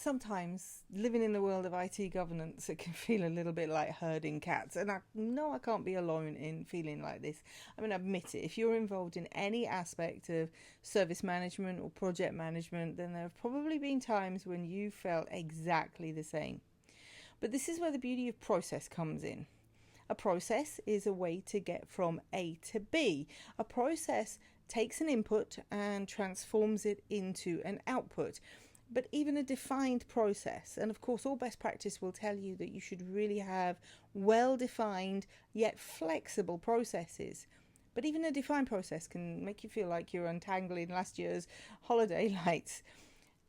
sometimes living in the world of IT governance, it can feel a little bit like herding cats. And I know I can't be alone in feeling like this. I mean, admit it, if you're involved in any aspect of service management or project management, then there have probably been times when you felt exactly the same. But this is where the beauty of process comes in. A process is a way to get from A to B. A process takes an input and transforms it into an output. But even a defined process, and of course all best practice will tell you that you should really have well-defined yet flexible processes. But even a defined process can make you feel like you're untangling last year's holiday lights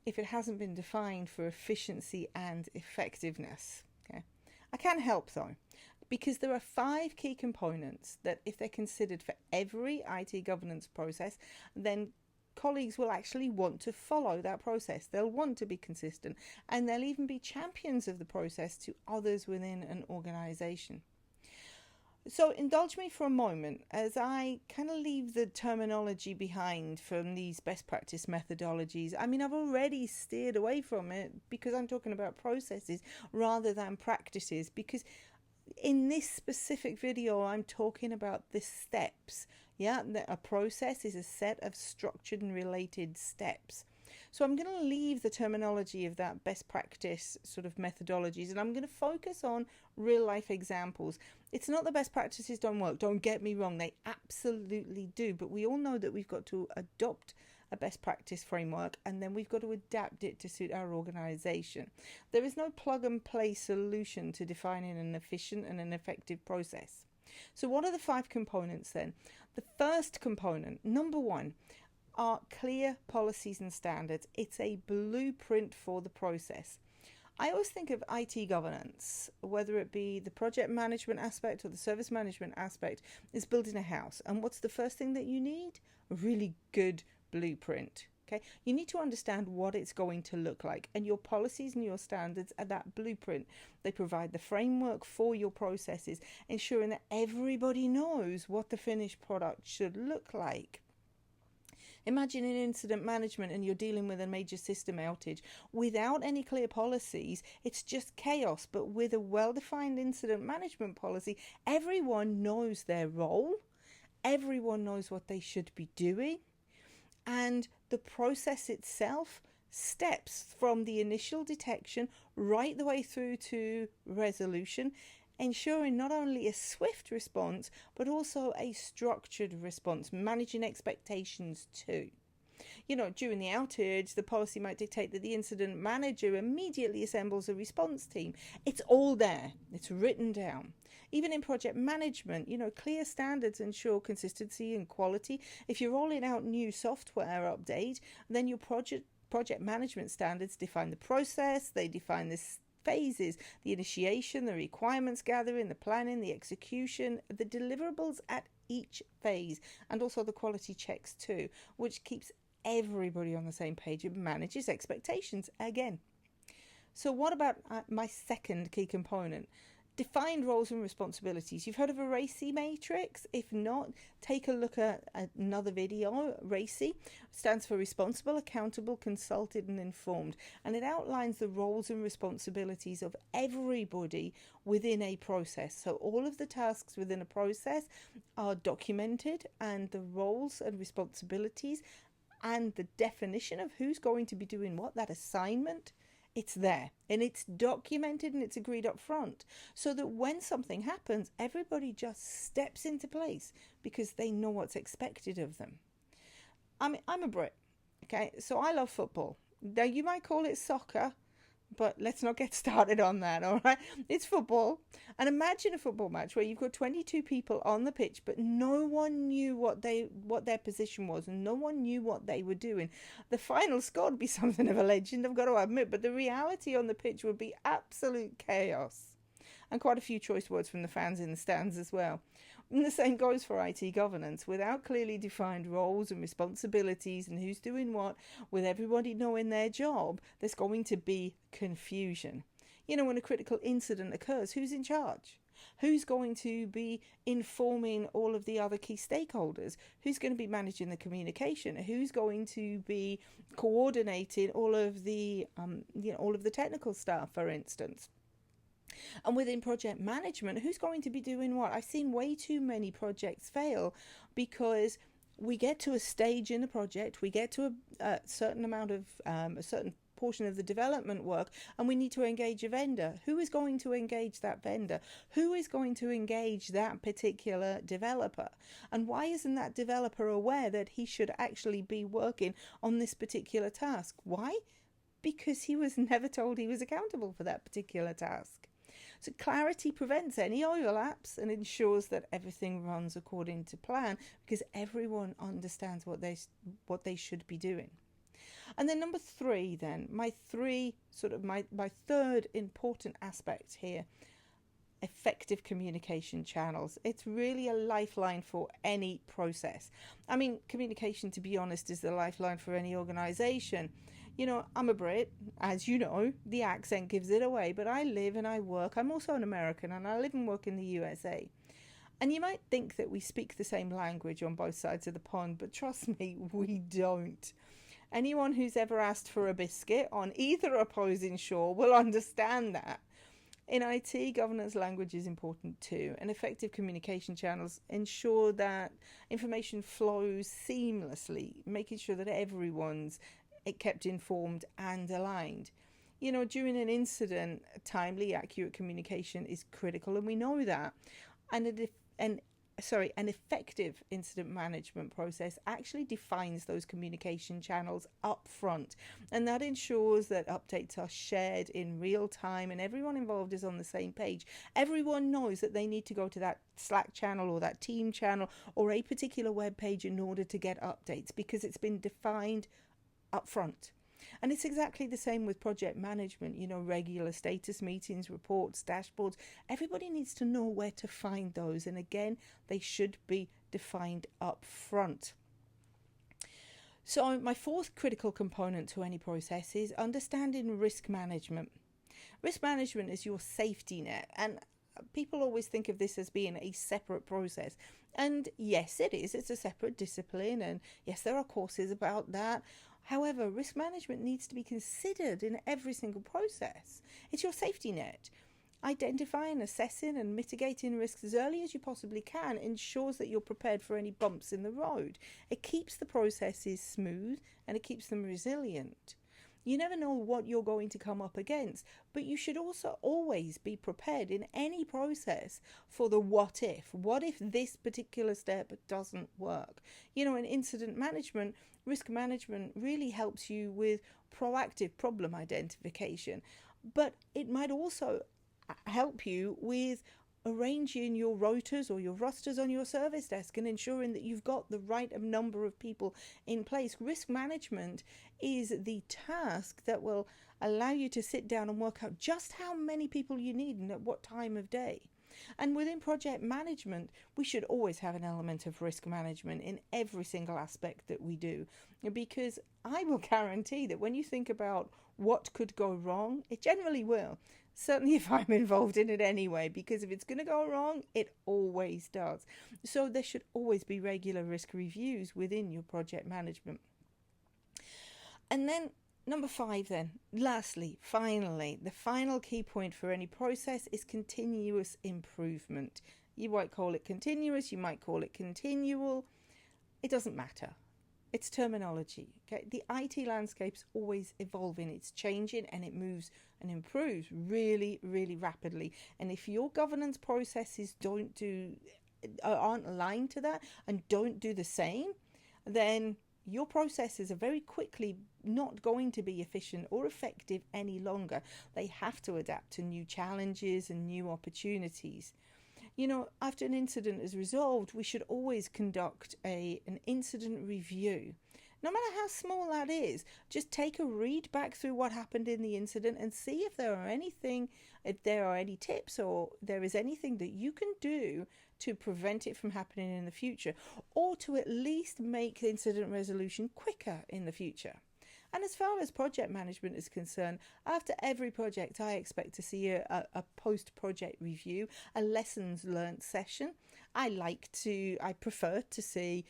if it hasn't been defined for efficiency and effectiveness. Okay? I can't help though, because there are 5 key components that if they're considered for every IT governance process, then colleagues will actually want to follow that process. They'll want to be consistent, and they'll even be champions of the process to others within an organisation. So indulge me for a moment as I kind of leave the terminology behind from these best practice methodologies. I mean, I've already steered away from it because I'm talking about processes rather than practices, because in this specific video I'm talking about the steps. Yeah, a process is a set of structured and related steps. So I'm going to leave the terminology of that best practice sort of methodologies, and I'm going to focus on real life examples. It's not that best practices don't work, don't get me wrong, they absolutely do, but we all know that we've got to adopt a best practice framework and then we've got to adapt it to suit our organisation. There is no plug and play solution to defining an efficient and an effective process. So what are the 5 components then? The first component, number 1, are clear policies and standards. It's a blueprint for the process. I always think of IT governance, whether it be the project management aspect or the service management aspect, is building a house. And what's the first thing that you need? A really good blueprint. Okay, you need to understand what it's going to look like, and your policies and your standards are that blueprint. They provide the framework for your processes, ensuring that everybody knows what the finished product should look like. Imagine in incident management and you're dealing with a major system outage. Without any clear policies, it's just chaos. But with a well-defined incident management policy, everyone knows their role. Everyone knows what they should be doing. And the process itself steps from the initial detection right the way through to resolution, ensuring not only a swift response, but also a structured response, managing expectations too. You know, during the outage, the policy might dictate that the incident manager immediately assembles a response team. It's all there. It's written down. Even in project management, you know, clear standards ensure consistency and quality. If you're rolling out new software update, then your project management standards define the process, they define the phases, the initiation, the requirements gathering, the planning, the execution, the deliverables at each phase, and also the quality checks too, which keeps everybody on the same page and manages expectations again. So what about my second key component? Defined roles and responsibilities. You've heard of a RACI matrix? If not, take a look at another video. RACI stands for Responsible, Accountable, Consulted and Informed, and it outlines the roles and responsibilities of everybody within a process. So all of the tasks within a process are documented, and the roles and responsibilities and the definition of who's going to be doing what, that assignment, it's there and it's documented and it's agreed up front, so that when something happens, everybody just steps into place because they know what's expected of them. I'm a Brit, okay, so I love football. Now you might call it soccer, but let's not get started on that, all right? It's football. And imagine a football match where you've got 22 people on the pitch, but no one knew what their position was, and no one knew what they were doing. The final score would be something of a legend, I've got to admit, but the reality on the pitch would be absolute chaos. And quite a few choice words from the fans in the stands as well. And the same goes for IT governance. Without clearly defined roles and responsibilities and who's doing what, with everybody knowing their job, there's going to be confusion. You know, when a critical incident occurs, who's in charge? Who's going to be informing all of the other key stakeholders? Who's going to be managing the communication? Who's going to be coordinating all of the all of the technical staff, for instance? And within project management, who's going to be doing what? I've seen way too many projects fail because we get to a stage in the project, we get to a certain amount of a certain portion of the development work, and we need to engage a vendor. Who is going to engage that vendor? Who is going to engage that particular developer? And why isn't that developer aware that he should actually be working on this particular task? Why? Because he was never told he was accountable for that particular task. So clarity prevents any overlaps and ensures that everything runs according to plan, because everyone understands what they should be doing. And then number 3, then my third important aspect here: effective communication channels. It's really a lifeline for any process. I mean, communication, to be honest, is the lifeline for any organization. You know, I'm a Brit, as you know, the accent gives it away, but I live and I work. I'm also an American, and I live and work in the USA. And you might think that we speak the same language on both sides of the pond, but trust me, we don't. Anyone who's ever asked for a biscuit on either opposing shore will understand that. In IT, governance language is important too, and effective communication channels ensure that information flows seamlessly, making sure that everyone's kept informed and aligned. You know, during an incident, timely, accurate communication is critical, and we know that. An effective incident management process actually defines those communication channels up front, and that ensures that updates are shared in real time and everyone involved is on the same page. Everyone knows that they need to go to that Slack channel or that team channel or a particular web page in order to get updates, because it's been defined up front. And it's exactly the same with project management. You know, regular status meetings, reports, dashboards. Everybody needs to know where to find those. And again, they should be defined up front. So my 4th critical component to any process is understanding risk management. Risk management is your safety net. And people always think of this as being a separate process. And yes, it is. It's a separate discipline. And yes, there are courses about that. However, risk management needs to be considered in every single process. It's your safety net. Identifying, assessing and mitigating risks as early as you possibly can ensures that you're prepared for any bumps in the road. It keeps the processes smooth and it keeps them resilient. You never know what you're going to come up against, but you should also always be prepared in any process for the what if. What if this particular step doesn't work? You know, in incident management, risk management really helps you with proactive problem identification, but it might also help you with arranging your rotas or your rosters on your service desk and ensuring that you've got the right number of people in place. Risk management is the task that will allow you to sit down and work out just how many people you need and at what time of day. And within project management, we should always have an element of risk management in every single aspect that we do, because I will guarantee that when you think about what could go wrong, it generally will. Certainly if I'm involved in it anyway, because if it's going to go wrong, it always does. So there should always be regular risk reviews within your project management. And then number 5 then, lastly, finally, the final key point for any process is continuous improvement. You might call it continuous, you might call it continual. It doesn't matter. It's terminology. Okay? The IT landscape's always evolving, it's changing, and it moves and improves really, really rapidly. And if your governance processes aren't aligned to that and don't do the same, then your processes are very quickly not going to be efficient or effective any longer. They have to adapt to new challenges and new opportunities. You know, after an incident is resolved, we should always conduct an incident review. No matter how small that is, just take a read back through what happened in the incident and see if there are any tips or there is anything that you can do to prevent it from happening in the future, or to at least make incident resolution quicker in the future. And as far as project management is concerned, after every project, I expect to see a post-project review, a lessons learnt session. I prefer to see,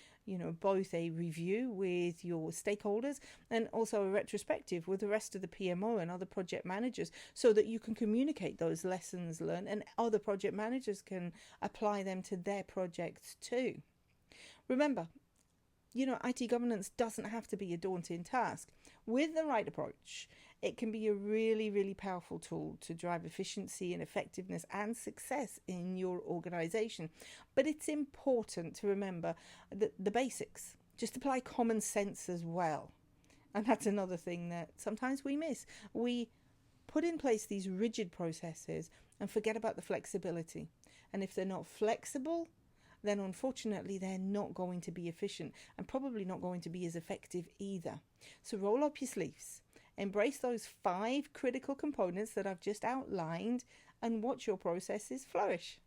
both a review with your stakeholders and also a retrospective with the rest of the PMO and other project managers, so that you can communicate those lessons learned and other project managers can apply them to their projects too. Remember, IT governance doesn't have to be a daunting task. With the right approach, it can be a really, really powerful tool to drive efficiency and effectiveness and success in your organization. But it's important to remember the basics. Just apply common sense as well. And that's another thing that sometimes we miss. We put in place these rigid processes and forget about the flexibility. And if they're not flexible, then unfortunately they're not going to be efficient and probably not going to be as effective either. So roll up your sleeves, embrace those 5 critical components that I've just outlined, and watch your processes flourish.